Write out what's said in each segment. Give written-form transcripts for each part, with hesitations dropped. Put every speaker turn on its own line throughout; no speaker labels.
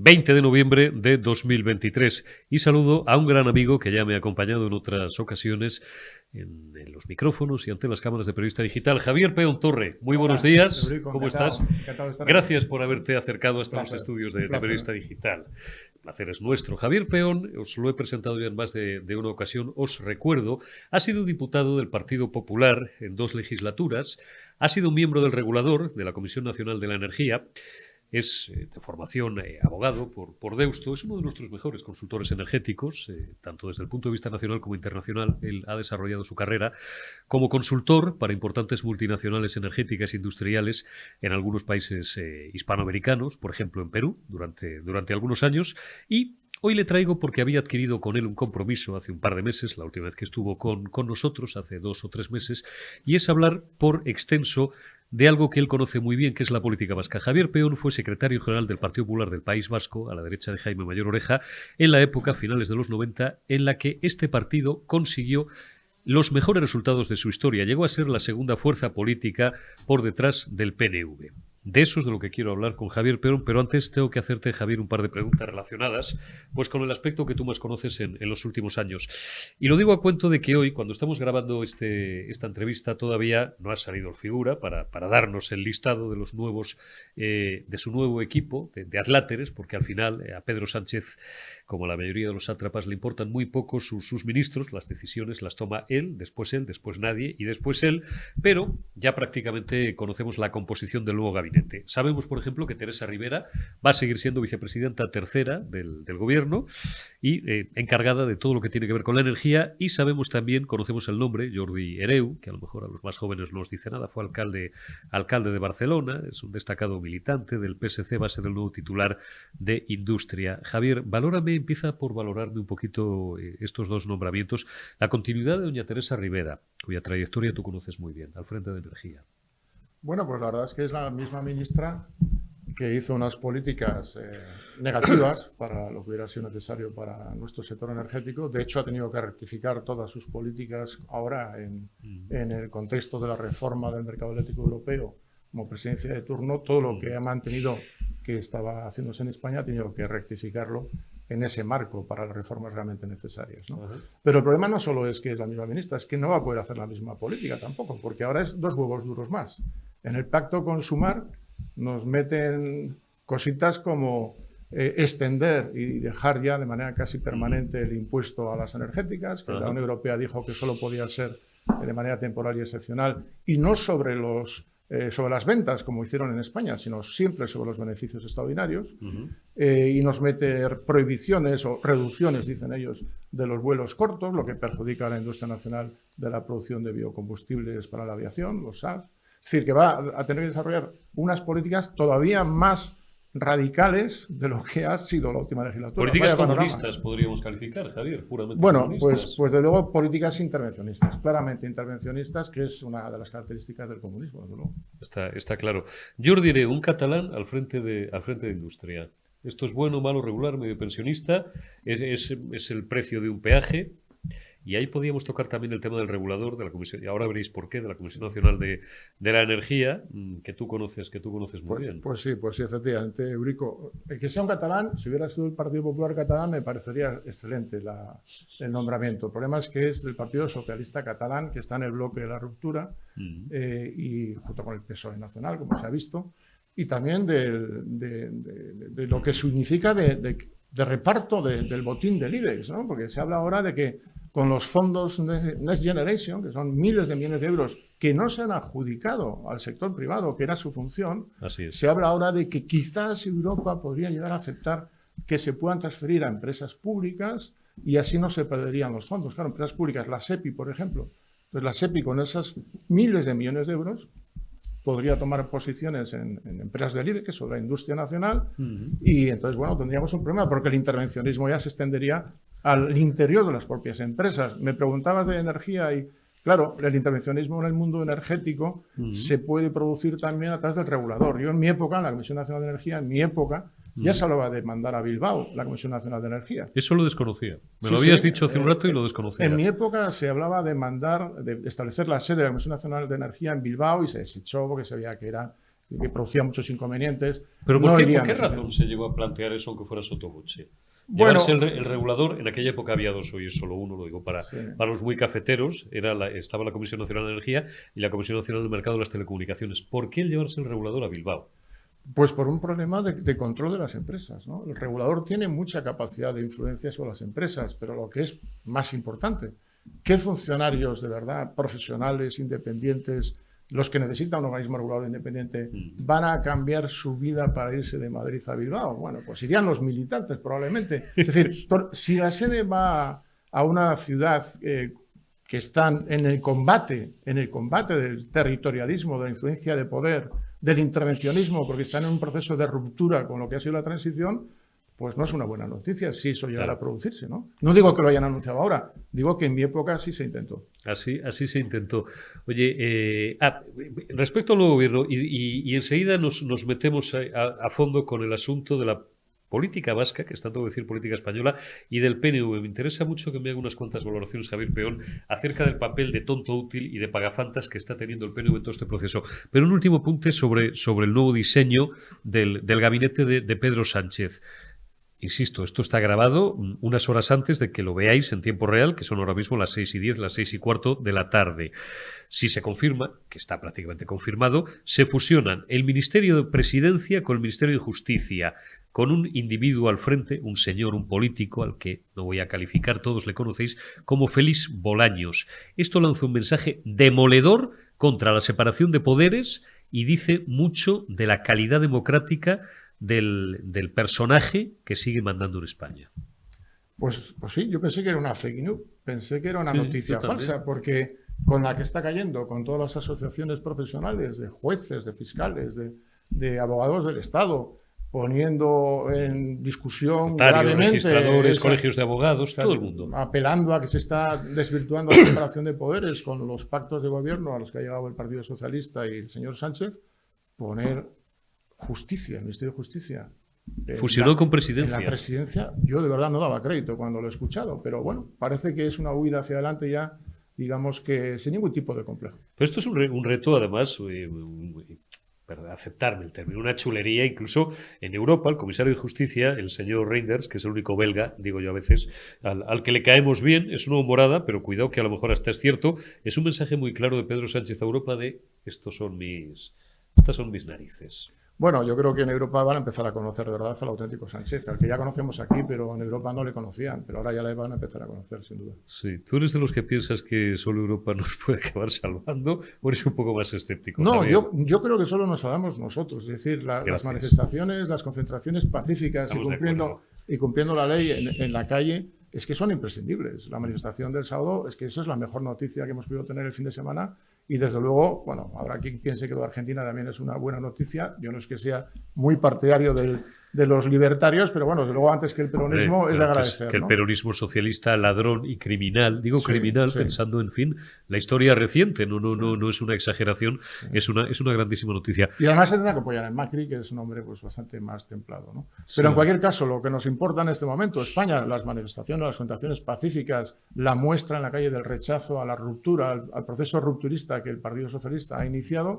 20 de noviembre de 2023. Y saludo a un gran amigo que ya me ha acompañado en otras ocasiones en los micrófonos y ante las cámaras de Periodista Digital. Javier Peón Torre, muy buenos
Hola,
días.
Eurico,
¿Cómo
encantado,
estás?
encantado de estar aquí.
Gracias por haberte acercado hasta los
Placer,
estudios
un
de
placer.
Periodista Digital. El placer es nuestro. Javier Peón, os lo he presentado ya en más de una ocasión, os recuerdo, ha sido diputado del Partido Popular en 2 legislaturas, ha sido miembro del regulador de la Comisión Nacional de la Energía, es de formación abogado por Deusto, es uno de nuestros mejores consultores energéticos, tanto desde el punto de vista nacional como internacional. Él ha desarrollado su carrera como consultor para importantes multinacionales energéticas e industriales en algunos países hispanoamericanos, por ejemplo en Perú, durante algunos años, y hoy le traigo porque había adquirido con él un compromiso hace un par de meses, la última vez que estuvo con nosotros, hace 2 o 3 meses, y es hablar por extenso de algo que él conoce muy bien, que es la política vasca. Javier Peón fue secretario general del Partido Popular del País Vasco, a la derecha de Jaime Mayor Oreja, en la época, finales de los 90, en la que este partido consiguió los mejores resultados de su historia. Llegó a ser la segunda fuerza política por detrás del PNV. De eso es de lo que quiero hablar con Javier Peón, pero antes tengo que hacerte, Javier, un par de preguntas relacionadas pues con el aspecto que tú más conoces en los últimos años. Y lo digo a cuento de que hoy, cuando estamos grabando esta entrevista, todavía no ha salido el figura para darnos el listado de los nuevos, de su nuevo equipo de adláteres, porque al final a Pedro Sánchez, como a la mayoría de los sátrapas, le importan muy poco sus ministros, las decisiones las toma él, después nadie y después él, pero ya prácticamente conocemos la composición del nuevo gabinete. Sabemos, por ejemplo, que Teresa Ribera va a seguir siendo vicepresidenta tercera del gobierno y encargada de todo lo que tiene que ver con la energía, y sabemos también, conocemos el nombre, Jordi Hereu, que a lo mejor a los más jóvenes no os dice nada, fue alcalde de Barcelona, es un destacado militante del PSC, va a ser el nuevo titular de Industria. Javier, empieza por valorarme un poquito estos 2 nombramientos, la continuidad de doña Teresa Ribera, cuya trayectoria tú conoces muy bien, al frente de Energía.
Bueno, pues la verdad es que es la misma ministra que hizo unas políticas negativas para lo que hubiera sido necesario para nuestro sector energético. De hecho, ha tenido que rectificar todas sus políticas ahora en el contexto de la reforma del mercado eléctrico europeo como presidencia de turno. Todo lo que ha mantenido que estaba haciéndose en España ha tenido que rectificarlo en ese marco para las reformas realmente necesarias, ¿no? Pero el problema no solo es que es la misma ministra, es que no va a poder hacer la misma política tampoco, porque ahora es 2 huevos duros más. En el pacto con Sumar nos meten cositas como extender y dejar ya de manera casi permanente el impuesto a las energéticas, que la Unión Europea dijo que solo podía ser de manera temporal y excepcional, y no sobre las ventas, como hicieron en España, sino siempre sobre los beneficios extraordinarios, y nos mete prohibiciones o reducciones, dicen ellos, de los vuelos cortos, lo que perjudica a la industria nacional de la producción de biocombustibles para la aviación, los SAF. Es decir, que va a tener que desarrollar unas políticas todavía más radicales de lo que ha sido la última legislatura.
Políticas comunistas podríamos calificar, Javier, puramente
bueno,
comunistas.
Pues de luego políticas intervencionistas, claramente intervencionistas, que es una de las características del comunismo, desde luego.
Está claro. Jordi Hereu, un catalán al frente de Industria. ¿Esto es bueno, malo, regular, medio pensionista? ¿Es el precio de un peaje? Y ahí podíamos tocar también el tema del regulador de la Comisión, y ahora veréis por qué, de la Comisión Nacional de la Energía, que tú conoces muy bien.
Pues sí, efectivamente, Eurico. El que sea un catalán, si hubiera sido el Partido Popular catalán, me parecería excelente el nombramiento. El problema es que es del Partido Socialista Catalán, que está en el bloque de la ruptura, y junto con el PSOE Nacional, como se ha visto, y también de lo que significa de reparto del botín del IBEX, ¿no? Porque se habla ahora de que con los fondos Next Generation, que son miles de millones de euros que no se han adjudicado al sector privado, que era su función, se habla ahora de que quizás Europa podría llegar a aceptar que se puedan transferir a empresas públicas y así no se perderían los fondos. Claro, empresas públicas, la SEPI, por ejemplo. Entonces, la SEPI, con esas miles de millones de euros, podría tomar posiciones en empresas del IBEX sobre la industria nacional, y entonces, bueno, tendríamos un problema porque el intervencionismo ya se extendería al interior de las propias empresas. Me preguntabas de energía y, claro, el intervencionismo en el mundo energético se puede producir también a través del regulador. Yo en mi época, en la Comisión Nacional de Energía, ya se hablaba de mandar a Bilbao la Comisión Nacional de Energía.
Eso lo desconocía. Me lo habías dicho hace un rato y lo desconocía.
En mi época se hablaba de establecer la sede de la Comisión Nacional de Energía en Bilbao y se desechó porque se veía que era que producía muchos inconvenientes.
¿Pero
no
por
irían
qué
a defender.
razón se llegó a plantear eso aunque fuera sotto voce?
Bueno,
Llevarse el regulador, en aquella época había dos, hoy es solo uno, lo digo para los muy cafeteros, estaba la Comisión Nacional de Energía y la Comisión Nacional del Mercado de las Telecomunicaciones. ¿Por qué el llevarse el regulador a Bilbao?
Pues por un problema de control de las empresas, ¿no? El regulador tiene mucha capacidad de influencia sobre las empresas, pero lo que es más importante, ¿qué funcionarios de verdad, profesionales, independientes, los que necesitan un organismo regulador independiente, van a cambiar su vida para irse de Madrid a Bilbao? Bueno, pues irían los militantes probablemente. Es decir, si la sede va a una ciudad que están en el combate del territorialismo, de la influencia de poder, del intervencionismo, porque están en un proceso de ruptura con lo que ha sido la transición, pues no es una buena noticia si eso llegara a producirse, ¿no? No digo que lo hayan anunciado ahora, digo que en mi época sí se intentó.
Así se intentó. Oye, respecto al nuevo gobierno, y enseguida nos metemos a fondo con el asunto de la política vasca, que es tanto decir política española, y del PNV. Me interesa mucho que me haga unas cuantas valoraciones, Javier Peón, acerca del papel de tonto útil y de pagafantas que está teniendo el PNV en todo este proceso. Pero un último apunte sobre el nuevo diseño del gabinete de Pedro Sánchez. Insisto, esto está grabado unas horas antes de que lo veáis en tiempo real, que son ahora mismo las 6:10, las 6:15 de la tarde. Si se confirma, que está prácticamente confirmado, se fusionan el Ministerio de Presidencia con el Ministerio de Justicia, con un individuo al frente, un señor, un político, al que no voy a calificar, todos le conocéis, como Félix Bolaños. Esto lanza un mensaje demoledor contra la separación de poderes y dice mucho de la calidad democrática del personaje que sigue mandando en España.
Pues sí, yo pensé que era una fake news, pensé que era una noticia falsa, porque con la que está cayendo, con todas las asociaciones profesionales, de jueces, de fiscales, de abogados del Estado, poniendo en discusión gravemente,
registradores, colegios de abogados, todo el mundo.
Apelando a que se está desvirtuando la separación de poderes con los pactos de gobierno a los que ha llegado el Partido Socialista y el señor Sánchez, poner justicia, el Ministerio de Justicia.
Fusionó con Presidencia.
En la Presidencia, yo de verdad no daba crédito cuando lo he escuchado, pero bueno, parece que es una huida hacia adelante ya, digamos que sin ningún tipo de complejo.
Pero esto es un reto, además, aceptarme el término, una chulería. Incluso en Europa, el comisario de Justicia, el señor Reinders, que es el único belga, digo yo a veces, al que le caemos bien, es una humorada, pero cuidado que a lo mejor hasta es cierto, es un mensaje muy claro de Pedro Sánchez a Europa de estas son mis narices.
Bueno, yo creo que en Europa van a empezar a conocer de verdad al auténtico Sánchez, al que ya conocemos aquí, pero en Europa no le conocían, pero ahora ya le van a empezar a conocer, sin duda.
Sí, ¿tú eres de los que piensas que solo Europa nos puede acabar salvando o eres un poco más escéptico?
No, yo creo que solo nos salvamos nosotros, es decir, las manifestaciones, las concentraciones pacíficas y cumpliendo la ley en la calle, es que son imprescindibles. La manifestación del sábado, es que eso es la mejor noticia que hemos podido tener el fin de semana. Y desde luego, bueno, habrá quien piense que lo de Argentina también es una buena noticia. Yo no es que sea muy partidario de los libertarios, pero bueno, desde luego antes que el peronismo es de agradecer.
Que el peronismo socialista, ladrón y criminal, digo criminal pensando en fin, la historia reciente, no es una exageración, es una grandísima noticia.
Y además se tendrá que apoyar en Macri, que es un hombre pues bastante más templado, ¿no? Pero en cualquier caso, lo que nos importa en este momento, España, las manifestaciones, las concentraciones pacíficas, la muestra en la calle del rechazo a la ruptura, al proceso rupturista que el Partido Socialista ha iniciado,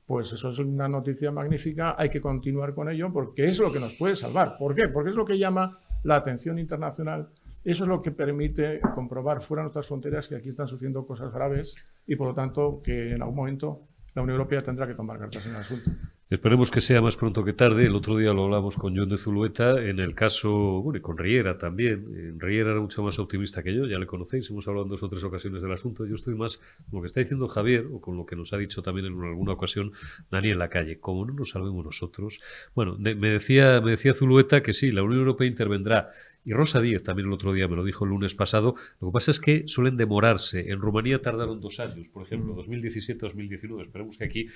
pues eso es una noticia magnífica, hay que continuar con ello porque es lo que nos puede salvar. ¿Por qué? Porque es lo que llama la atención internacional, eso es lo que permite comprobar fuera de nuestras fronteras que aquí están sucediendo cosas graves y por lo tanto que en algún momento la Unión Europea tendrá que tomar cartas en el asunto.
Esperemos que sea más pronto que tarde. El otro día lo hablamos con Jon de Zulueta en el caso, bueno, y con Riera también. Riera era mucho más optimista que yo, ya le conocéis, hemos hablado en 2 o 3 ocasiones del asunto. Yo estoy más con lo que está diciendo Javier o con lo que nos ha dicho también en alguna ocasión Daniel Lacalle. Como no nos salvemos nosotros. Bueno, me decía Zulueta que sí, la Unión Europea intervendrá. Y Rosa Díez también el otro día me lo dijo el lunes pasado. Lo que pasa es que suelen demorarse. En Rumanía tardaron 2 años, por ejemplo, 2017-2019. Esperemos que aquí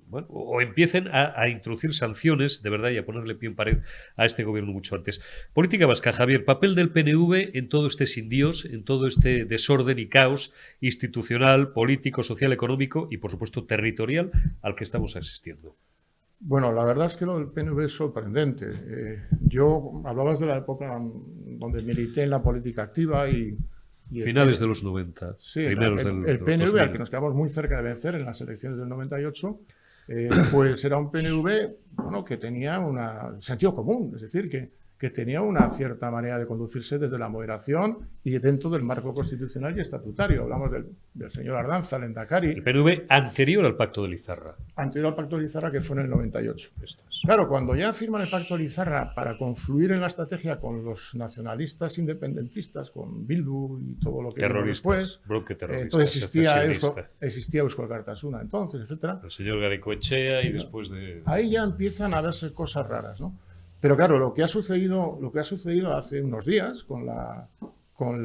bueno, o empiecen a introducir sanciones de verdad y a ponerle pie en pared a este gobierno mucho antes. Política vasca, Javier, papel del PNV en todo este sin Dios, en todo este desorden y caos institucional, político, social, económico y por supuesto territorial al que estamos asistiendo.
Bueno, la verdad es que lo del PNV es sorprendente. Hablabas de la época donde milité en la política activa y
finales de los 90.
Sí, el PNV, al que nos quedamos muy cerca de vencer en las elecciones del 98, Pues era un PNV, bueno, que tenía un sentido común, es decir, que tenía una cierta manera de conducirse desde la moderación y dentro del marco constitucional y estatutario. Hablamos del señor Ardanza, Lehendakari.
El PNV anterior al Pacto de Lizarra.
Anterior al Pacto de Lizarra, que fue en el 98. Claro, cuando ya firman el Pacto de Lizarra para confluir en la estrategia con los nacionalistas independentistas, con Bildu y todo lo que vino después, entonces existía Eusko Alkartasuna, entonces, etcétera.
El señor Garaikoetxea y después de...
Ahí ya empiezan a verse cosas raras, ¿no? Pero claro, lo que ha sucedido hace unos días con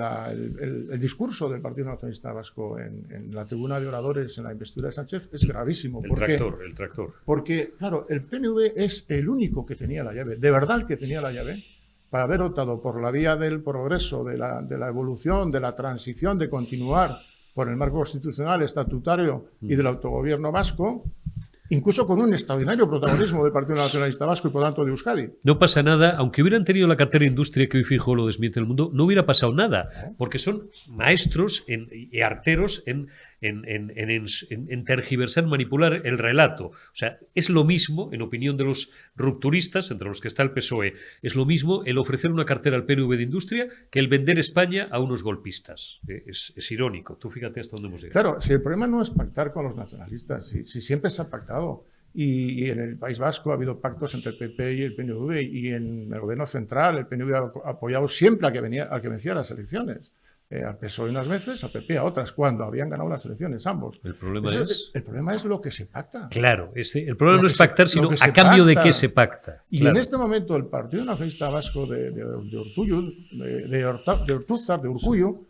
el discurso del Partido Nacionalista Vasco en la tribuna de oradores en la investidura de Sánchez es gravísimo.
El tractor.
Porque, claro, el PNV es el único que tenía la llave, de verdad el que tenía la llave, para haber optado por la vía del progreso, de la evolución, de la transición, de continuar por el marco constitucional, estatutario y del autogobierno vasco, incluso con un extraordinario protagonismo del Partido Nacionalista Vasco y por tanto de Euskadi.
No pasa nada, aunque hubieran tenido la cartera de industria que hoy fijo lo desmiente el mundo, no hubiera pasado nada, porque son maestros y arteros en tergiversar, manipular el relato. O sea, es lo mismo, en opinión de los rupturistas, entre los que está el PSOE, es lo mismo el ofrecer una cartera al PNV de industria que el vender España a unos golpistas. Es irónico. Tú fíjate hasta dónde hemos llegado.
Claro, si el problema no es pactar con los nacionalistas, si siempre se ha pactado, y en el País Vasco ha habido pactos entre el PP y el PNV, y en el gobierno central el PNV ha apoyado siempre al que vencía las elecciones. Al PSOE unas veces, al PP a otras, cuando habían ganado las elecciones ambos.
El problema
es lo que se pacta.
Claro, el problema no es pactar, sino a cambio de qué se pacta.
Y
claro.
En este momento el Partido Nacionalista Vasco de Ortúzar, de Urkullu,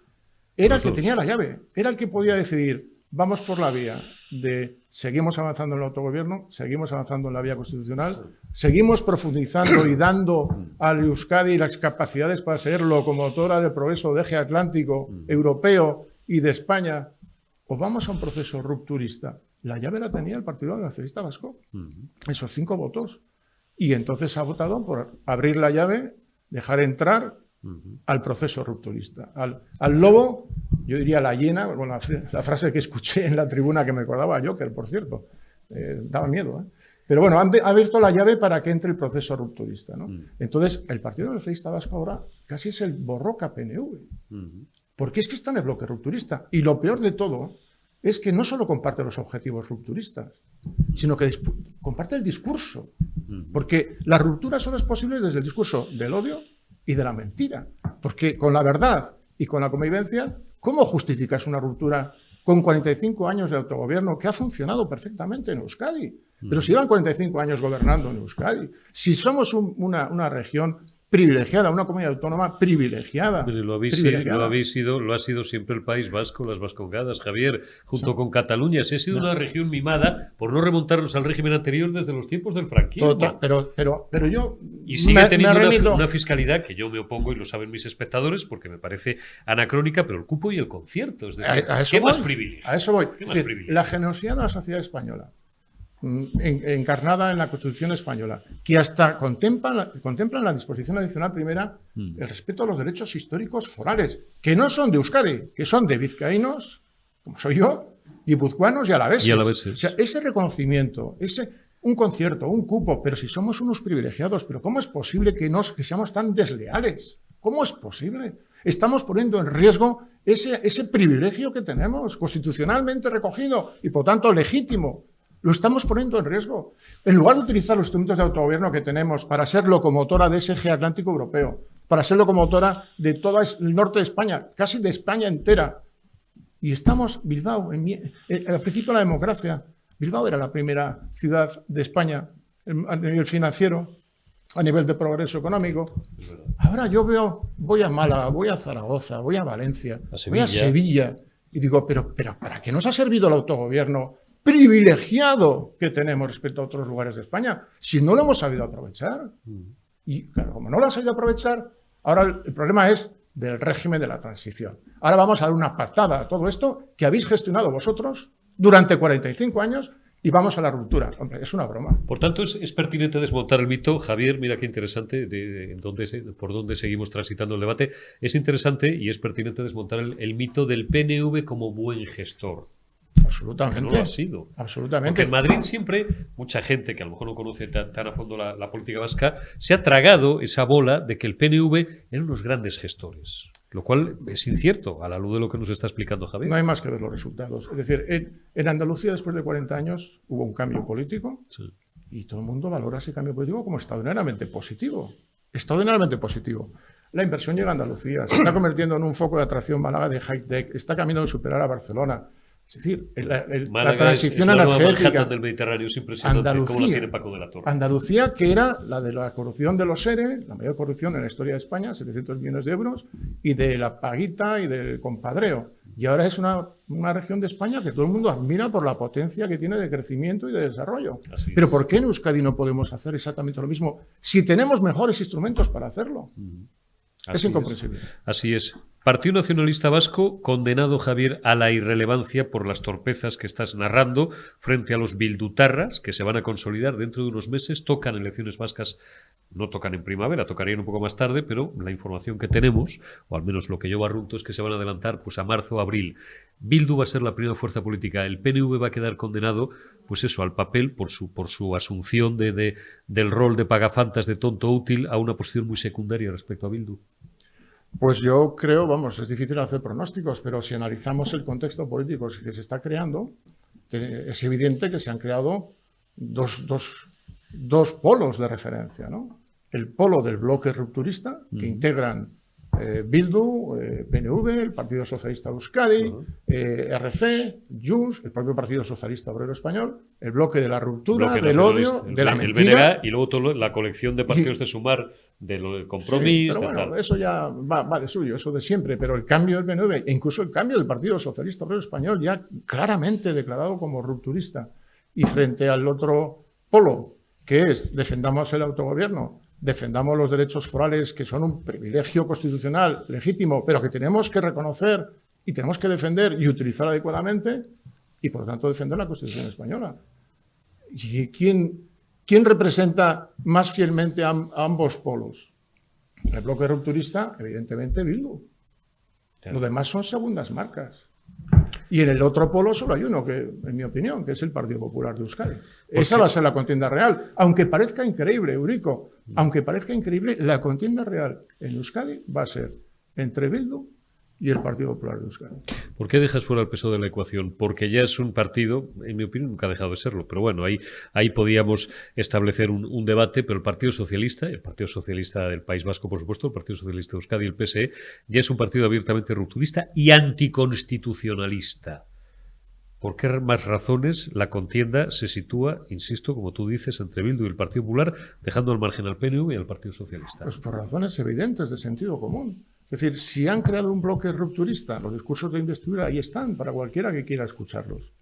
era el que tenía la llave, era el que podía decidir, vamos por la vía de seguimos avanzando en el autogobierno, seguimos avanzando en la vía constitucional, seguimos profundizando y dando al Euskadi las capacidades para ser locomotora del progreso de eje atlántico, europeo y de España, o vamos a un proceso rupturista. La llave la tenía el Partido Nacionalista Vasco, esos 5 votos. Y entonces ha votado por abrir la llave, dejar entrar al proceso rupturista. Al lobo, yo diría la hiena, con la frase que escuché en la tribuna que me acordaba a Joker, por cierto. Daba miedo, ¿eh? Pero bueno, ha abierto la llave para que entre el proceso rupturista, ¿no? Entonces, el Partido Nacionalista Vasco ahora casi es el borroca PNV. Porque es que está en el bloque rupturista. Y lo peor de todo es que no solo comparte los objetivos rupturistas, sino que comparte el discurso. Porque la ruptura solo es posible desde el discurso del odio y de la mentira. Porque con la verdad y con la convivencia, ¿cómo justificas una ruptura con 45 años de autogobierno que ha funcionado perfectamente en Euskadi? Pero si llevan 45 años gobernando en Euskadi, si somos una región privilegiada, una comunidad autónoma privilegiada.
Pero lo ha sido siempre el País Vasco, las Vascongadas, Javier, junto con Cataluña. Se ha sido una región mimada por no remontarnos al régimen anterior desde los tiempos del franquismo.
Total, pero yo...
Y sigue teniendo una fiscalidad que yo me opongo, y lo saben mis espectadores, porque me parece anacrónica, pero el cupo y el concierto. Es decir, ¿qué más privilegio?
A eso voy. Es decir, la generosidad de la sociedad española, encarnada en la Constitución española, que hasta contempla en la disposición adicional primera el respeto a los derechos históricos forales, que no son de Euskadi, que son de vizcaínos, como soy yo, guipuzcoanos y alaveses. O sea, ese reconocimiento, un concierto, un cupo, pero si somos unos privilegiados, pero ¿cómo es posible que seamos tan desleales? ¿Cómo es posible? Estamos poniendo en riesgo ese privilegio que tenemos, constitucionalmente recogido y por tanto legítimo. Lo estamos poniendo en riesgo. En lugar de utilizar los instrumentos de autogobierno que tenemos para ser locomotora de ese eje atlántico europeo, para ser locomotora de todo el norte de España, casi de España entera. Y estamos, Bilbao, al principio de la democracia, Bilbao era la primera ciudad de España a nivel financiero, a nivel de progreso económico. Ahora yo voy a Málaga, voy a Zaragoza, voy a Valencia, voy a Sevilla, y digo, pero ¿para qué nos ha servido el autogobierno privilegiado que tenemos respecto a otros lugares de España, si no lo hemos sabido aprovechar? Y claro, como no lo han sabido aprovechar, ahora el problema es del régimen de la transición. Ahora vamos a dar una patada a todo esto que habéis gestionado vosotros durante 45 años y vamos a la ruptura. Hombre, es una broma.
Por tanto, es pertinente desmontar el mito. Javier, mira qué interesante por dónde seguimos transitando el debate. Es interesante y es pertinente desmontar el mito del PNV como buen gestor.
Absolutamente.
No lo ha sido.
Absolutamente.
Porque en Madrid siempre, mucha gente que a lo mejor no conoce tan a fondo la política vasca, se ha tragado esa bola de que el PNV eran unos grandes gestores. Lo cual es incierto a la luz de lo que nos está explicando Javier.
No hay más que ver los resultados. Es decir, en Andalucía después de 40 años hubo un cambio político,
Sí.
y todo el mundo valora ese cambio político como extraordinariamente positivo. Extraordinariamente positivo. La inversión llega a Andalucía, se está convirtiendo en un foco de atracción Málaga de high-tech, está camino de superar a Barcelona. Es decir, la transición
es la nueva
energética.
Manhattan del Mediterráneo, es impresionante cómo la tiene Paco de la Torre.
Andalucía, que era la de la corrupción de los ERE, la mayor corrupción en la historia de España, 700 millones de euros, y de la paguita y del compadreo. Y ahora es una región de España que todo el mundo admira por la potencia que tiene de crecimiento y de desarrollo. Pero ¿por qué en Euskadi no podemos hacer exactamente lo mismo si tenemos mejores instrumentos para hacerlo? Es incomprensible.
Así es. Partido Nacionalista Vasco, condenado, Javier, a la irrelevancia por las torpezas que estás narrando frente a los bildutarras que se van a consolidar dentro de unos meses. Tocan elecciones vascas, no tocan en primavera, tocarían un poco más tarde, pero la información que tenemos, o al menos lo que yo barrunto, es que se van a adelantar pues a marzo o abril. Bildu va a ser la primera fuerza política. El PNV va a quedar condenado, pues eso, al papel por su asunción del rol de pagafantas, de tonto útil, a una posición muy secundaria respecto a Bildu.
Pues yo creo, vamos, es difícil hacer pronósticos, pero si analizamos el contexto político que se está creando, es evidente que se han creado dos polos de referencia, ¿no? El polo del bloque rupturista, que integran Bildu, PNV, el Partido Socialista de Euskadi, RC, Junts, el propio Partido Socialista Obrero Español, el bloque de la ruptura, del odio, de la mentira.
BNG, y luego toda la colección de partidos de Sumar, del compromiso.
Sí, pero bueno, eso ya va de suyo, eso de siempre. Pero el cambio del PNV, e incluso el cambio del Partido Socialista Obrero Español, ya claramente declarado como rupturista, y frente al otro polo, que es defendamos el autogobierno, defendamos los derechos forales, que son un privilegio constitucional legítimo, pero que tenemos que reconocer y tenemos que defender y utilizar adecuadamente, y por lo tanto defender la Constitución española. ¿Y quién representa más fielmente a ambos polos? El bloque rupturista, evidentemente, Bildu. Claro. Lo demás son segundas marcas. Y en el otro polo solo hay uno, que, en mi opinión, que es el Partido Popular de Euskadi. Esa va a ser la contienda real. Aunque parezca increíble, Eurico, aunque parezca increíble, la contienda real en Euskadi va a ser entre Bildu y el Partido Popular de Euskadi.
¿Por qué dejas fuera el PSOE de la ecuación? Porque ya es un partido, en mi opinión, nunca ha dejado de serlo, pero bueno, ahí podíamos establecer un debate, pero el Partido Socialista del País Vasco, por supuesto, el Partido Socialista de Euskadi, el PSE, ya es un partido abiertamente rupturista y anticonstitucionalista. ¿Por qué más razones la contienda se sitúa, insisto, como tú dices, entre Bildu y el Partido Popular, dejando al margen al PNV y al Partido Socialista?
Pues por razones evidentes de sentido común. Es decir, si han creado un bloque rupturista, los discursos de investidura ahí están para cualquiera que quiera escucharlos.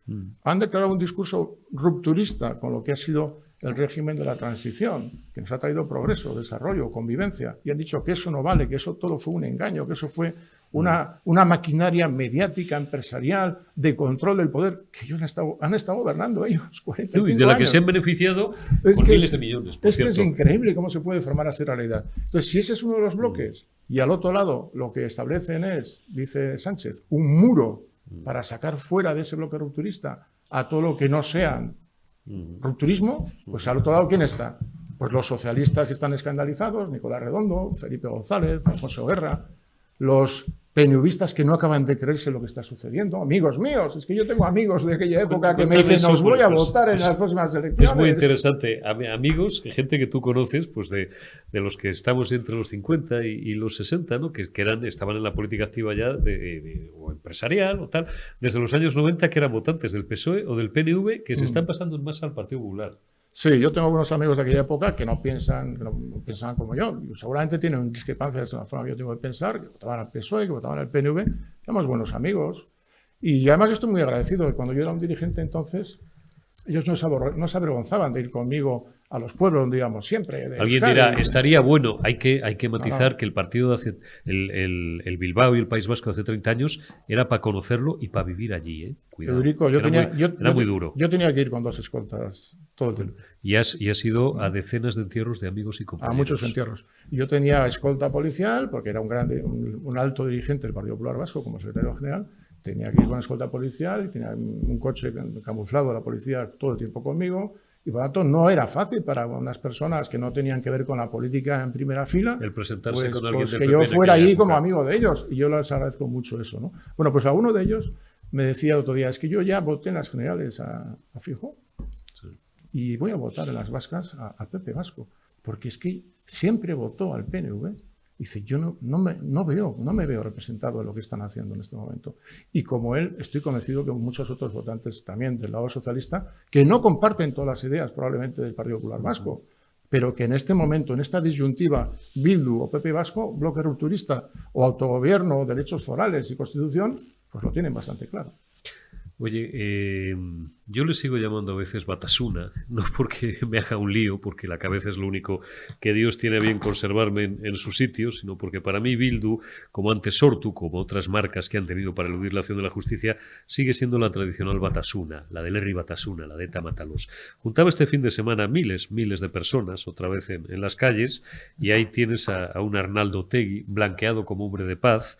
Han declarado un discurso rupturista con lo que ha sido el régimen de la transición, que nos ha traído progreso, desarrollo, convivencia, y han dicho que eso no vale, que eso todo fue un engaño, que eso fue una maquinaria mediática, empresarial, de control del poder, que ellos han estado gobernando ellos 45 años.
Y de la que se han beneficiado con miles de millones.
Es que es increíble cómo se puede formar así realidad. Entonces, si ese es uno de los bloques, y al otro lado lo que establecen es, dice Sánchez, un muro para sacar fuera de ese bloque rupturista a todo lo que no sean rupturismo, pues al otro lado, ¿quién está? Pues los socialistas que están escandalizados, Nicolás Redondo, Felipe González, Alfonso Guerra, los PNVistas que no acaban de creerse lo que está sucediendo, amigos míos, es que yo tengo amigos de aquella época que me dicen, os voy a votar en las próximas elecciones.
Es muy interesante, amigos, gente que tú conoces, pues de los que estamos entre los 50 y los 60, ¿no? que estaban en la política activa ya o empresarial o tal, desde los años 90, que eran votantes del PSOE o del PNV, que se están pasando en masa al Partido Popular.
Sí, yo tengo algunos amigos de aquella época que no piensan como yo. Seguramente tienen discrepancias en la forma que yo tengo de pensar, que votaban al PSOE, que votaban al PNV. Somos buenos amigos. Y además yo estoy muy agradecido que cuando yo era un dirigente entonces, ellos no se avergonzaban de ir conmigo a los pueblos donde íbamos siempre.
Alguien dirá, estaría bueno, hay que matizar que el partido de hace, el Bilbao y el País Vasco de hace 30 años era para conocerlo y para vivir allí. Cuidado.
Eurico,
era muy duro.
Yo tenía que ir con 2 escoltas todo el tiempo.
Y has ido a decenas de entierros de amigos y compañeros.
A muchos entierros. Yo tenía escolta policial, porque era un alto dirigente del Partido Popular Vasco como secretario general, tenía que ir con escolta policial, y tenía un coche camuflado de la policía todo el tiempo conmigo, y por lo tanto no era fácil para unas personas que no tenían que ver con la política en primera fila,
el presentarse con alguien del
que
PP
yo
en
fuera
aquella
allí como
época.
amigo de ellos, y yo les agradezco mucho eso, ¿no? Bueno, pues a uno de ellos me decía el otro día, es que yo ya voté en las generales a Feijóo, y voy a votar en las vascas al PP vasco, porque es que siempre votó al PNV. Dice, yo no me veo representado en lo que están haciendo en este momento. Y como él, estoy convencido que muchos otros votantes también del lado socialista, que no comparten todas las ideas probablemente del Partido Popular Vasco, pero que en este momento, en esta disyuntiva, Bildu o PP Vasco, bloque rupturista, o autogobierno, derechos forales y constitución, pues lo tienen bastante claro.
Oye, yo le sigo llamando a veces Batasuna, no porque me haga un lío, porque la cabeza es lo único que Dios tiene a bien conservarme en su sitio, sino porque para mí Bildu, como antes Sortu, como otras marcas que han tenido para eludir la acción de la justicia, sigue siendo la tradicional Batasuna, la del Herri Batasuna, la de ETA Mátalos. Juntaba este fin de semana miles de personas, otra vez en las calles, y ahí tienes a un Arnaldo Otegi, blanqueado como hombre de paz,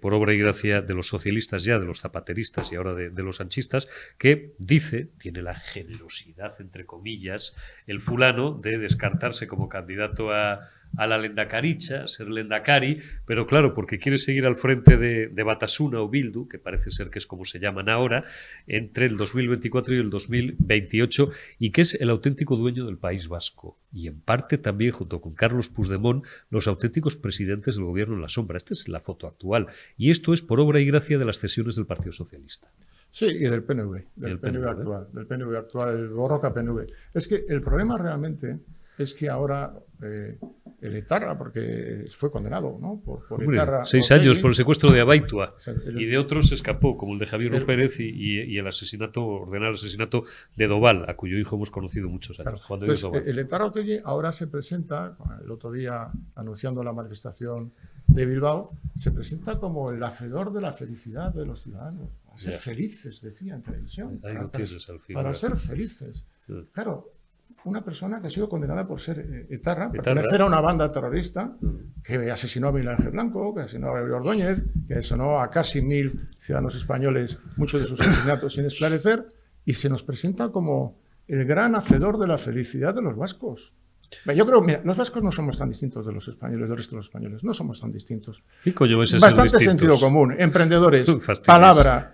por obra y gracia de los socialistas ya, de los zapateristas y ahora de los sanchistas, que dice, tiene la generosidad, entre comillas, el fulano de descartarse como candidato a la lendakaricha, ser lendakari, pero claro, porque quiere seguir al frente de Batasuna o Bildu, que parece ser que es como se llaman ahora, entre el 2024 y el 2028, y que es el auténtico dueño del País Vasco. Y en parte también, junto con Carlos Puigdemont, los auténticos presidentes del gobierno en la sombra. Esta es la foto actual. Y esto es por obra y gracia de las cesiones del Partido Socialista.
Sí, y del PNV, del PNV actual, el Borroka PNV. Es que el problema realmente es que ahora el etarra, porque fue condenado, ¿no? Por
Hombre,
etarra.
6
Otegi,
años por el secuestro de Abaitua,
o sea,
y de otros se escapó, como el de Javier Pérez y el asesinato, ordenar el asesinato de Doval, a cuyo hijo hemos conocido muchos años.
Claro. Entonces, el etarra Otegi ahora se presenta, el otro día anunciando la manifestación de Bilbao, se presenta como el hacedor de la felicidad de los ciudadanos. A ser felices, decía en televisión. Para ser felices. Claro, una persona que ha sido condenada por ser etarra, pertenecer a una banda terrorista, que asesinó a Miguel Ángel Blanco, que asesinó a Gregorio Ordóñez, que asesinó a casi 1000 ciudadanos españoles, muchos de sus asesinatos sin esclarecer, y se nos presenta como el gran hacedor de la felicidad de los vascos. Yo creo, mira, los vascos no somos tan distintos de los españoles, del resto de los españoles, no somos tan distintos.
¿Qué coño es eso?
Bastante sentido común, emprendedores, palabra.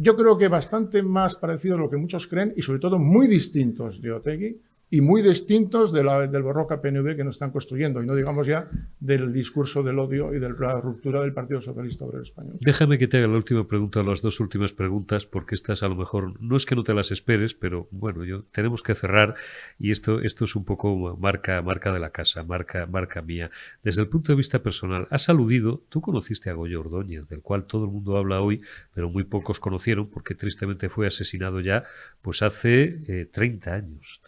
Yo creo que bastante más parecidos a lo que muchos creen y sobre todo muy distintos de Otegi y muy distintos del Borroka PNV que nos están construyendo, y no digamos ya del discurso del odio y de la ruptura del Partido Socialista Obrero Español.
Déjame que te haga la última pregunta, o las dos últimas preguntas, porque estas a lo mejor no es que no te las esperes, pero bueno, tenemos que cerrar, y esto es un poco marca de la casa, marca mía. Desde el punto de vista personal, has aludido, tú conociste a Goyo Ordóñez, del cual todo el mundo habla hoy, pero muy pocos conocieron, porque tristemente fue asesinado ya pues hace 30 años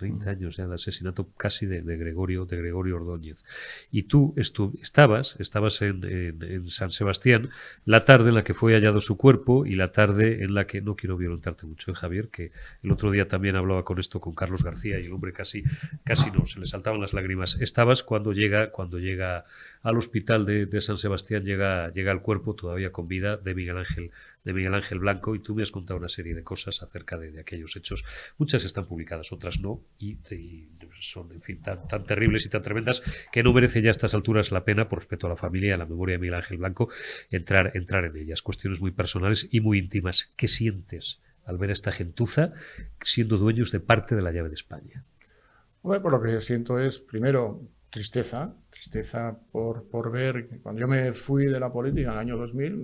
ya, el asesinato casi de Gregorio Ordóñez. Y tú estabas en San Sebastián la tarde en la que fue hallado su cuerpo y la tarde en la que, no quiero violentarte mucho, Javier, que el otro día también hablaba con esto con Carlos García y el hombre casi no, se le saltaban las lágrimas. Estabas cuando llega al hospital de San Sebastián, llega el cuerpo todavía con vida de Miguel Ángel Blanco, y tú me has contado una serie de cosas acerca de aquellos hechos. Muchas están publicadas, otras no, y son, en fin, tan terribles y tan tremendas que no merece ya a estas alturas la pena, por respeto a la familia y a la memoria de Miguel Ángel Blanco, entrar en ellas. Cuestiones muy personales y muy íntimas. ¿Qué sientes al ver a esta gentuza siendo dueños de parte de la llave de España?
Bueno, pues lo que siento es, primero, tristeza por ver que cuando yo me fui de la política en el año 2000,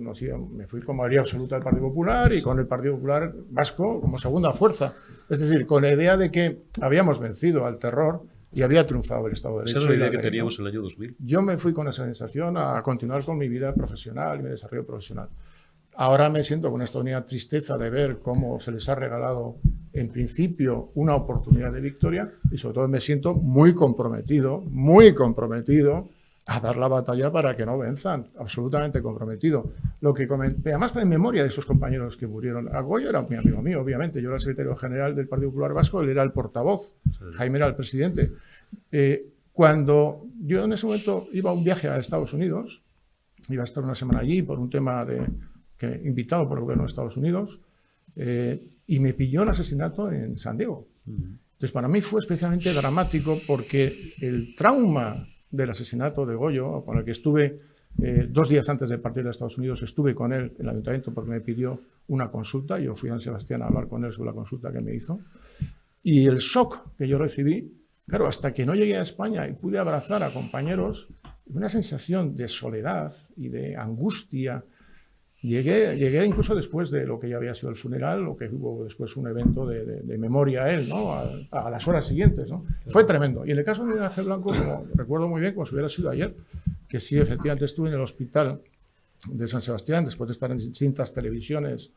me fui con mayoría absoluta del Partido Popular y con el Partido Popular Vasco como segunda fuerza. Es decir, con la idea de que habíamos vencido al terror y había triunfado el Estado de Derecho.
Esa era la idea que teníamos en el año 2000.
Yo me fui con esa sensación a continuar con mi vida profesional y mi desarrollo profesional. Ahora me siento con esta unidad tristeza de ver cómo se les ha regalado, en principio, una oportunidad de victoria, y sobre todo me siento muy comprometido a dar la batalla para que no venzan, absolutamente comprometido. Lo que además, en memoria de esos compañeros que murieron, Goyo era muy amigo mío, obviamente, yo era el secretario general del Partido Popular Vasco, él era el portavoz, Jaime era el presidente. Cuando yo en ese momento iba a un viaje a Estados Unidos, iba a estar una semana allí por un tema de invitado por el gobierno de Estados Unidos, y me pilló un asesinato en San Diego. Entonces, para mí fue especialmente dramático porque el trauma del asesinato de Goyo, con el que estuve 2 días antes de partir de Estados Unidos, estuve con él en el ayuntamiento porque me pidió una consulta. Yo fui a San Sebastián a hablar con él sobre la consulta que me hizo. Y el shock que yo recibí, claro, hasta que no llegué a España y pude abrazar a compañeros, una sensación de soledad y de angustia. Llegué incluso después de lo que ya había sido el funeral, o que hubo después un evento de memoria a él, ¿no? A las horas siguientes, ¿no? Fue tremendo. Y en el caso de Miguel Ángel Blanco, como recuerdo muy bien, como si hubiera sido ayer, que sí, efectivamente estuve en el hospital de San Sebastián, después de estar en distintas televisiones,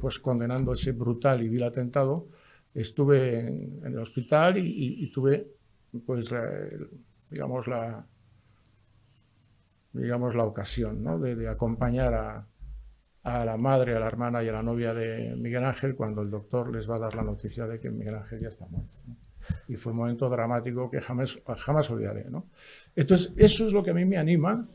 pues condenando ese brutal y vil atentado. Estuve en el hospital y tuve, pues, digamos, la ocasión, ¿no? de acompañar a la madre, a la hermana y a la novia de Miguel Ángel cuando el doctor les va a dar la noticia de que Miguel Ángel ya está muerto, ¿no? Y fue un momento dramático que jamás olvidaré, ¿no? Entonces, eso es lo que a mí me anima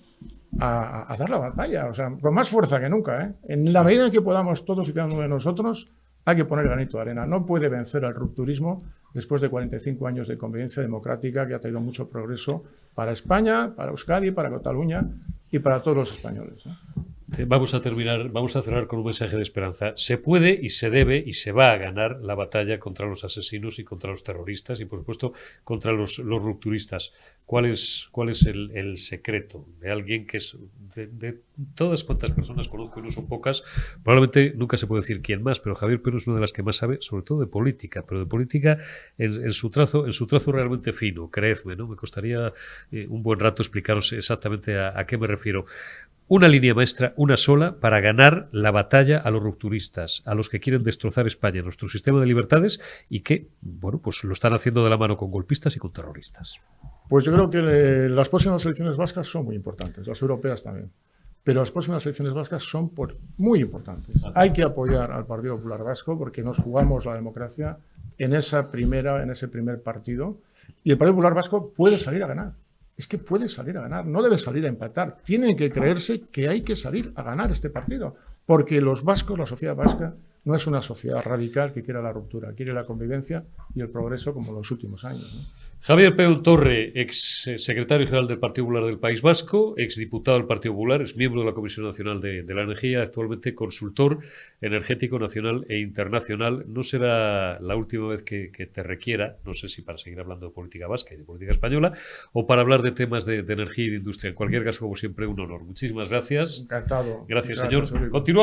a dar la batalla, o sea, con más fuerza que nunca, ¿eh? En la medida en que podamos todos y cada uno de nosotros, hay que poner granito de arena. No puede vencer al rupturismo después de 45 años de convivencia democrática que ha traído mucho progreso para España, para Euskadi, para Cataluña y para todos los españoles, ¿no?
Vamos a cerrar con un mensaje de esperanza. Se puede y se debe y se va a ganar la batalla contra los asesinos y contra los terroristas y, por supuesto, contra los rupturistas. ¿Cuál es el secreto de alguien que es, de todas cuantas personas conozco, y no son pocas, probablemente nunca se puede decir quién más, pero Javier Peón es una de las que más sabe, sobre todo de política, pero de política en su trazo realmente fino, creedme, ¿no? Me costaría un buen rato explicaros exactamente a qué me refiero. Una línea maestra, una sola, para ganar la batalla a los rupturistas, a los que quieren destrozar España, nuestro sistema de libertades, y que, bueno, pues lo están haciendo de la mano con golpistas y con terroristas.
Pues yo creo que las próximas elecciones vascas son muy importantes, las europeas también. Pero las próximas elecciones vascas son muy importantes. Hay que apoyar al Partido Popular Vasco porque nos jugamos la democracia en ese primer partido, y el Partido Popular Vasco puede salir a ganar. Es que puede salir a ganar, no debe salir a empatar. Tienen que creerse que hay que salir a ganar este partido, porque los vascos, la sociedad vasca, no es una sociedad radical que quiera la ruptura, quiere la convivencia y el progreso como en los últimos años, ¿no?
Javier Peón Torre, ex secretario general del Partido Popular del País Vasco, ex diputado del Partido Popular, es miembro de la Comisión Nacional de la Energía, actualmente consultor energético nacional e internacional. No será la última vez que te requiera, no sé si para seguir hablando de política vasca y de política española, o para hablar de temas de energía y de industria. En cualquier caso, como siempre, un honor. Muchísimas gracias.
Encantado.
Gracias, señor. Continuamos.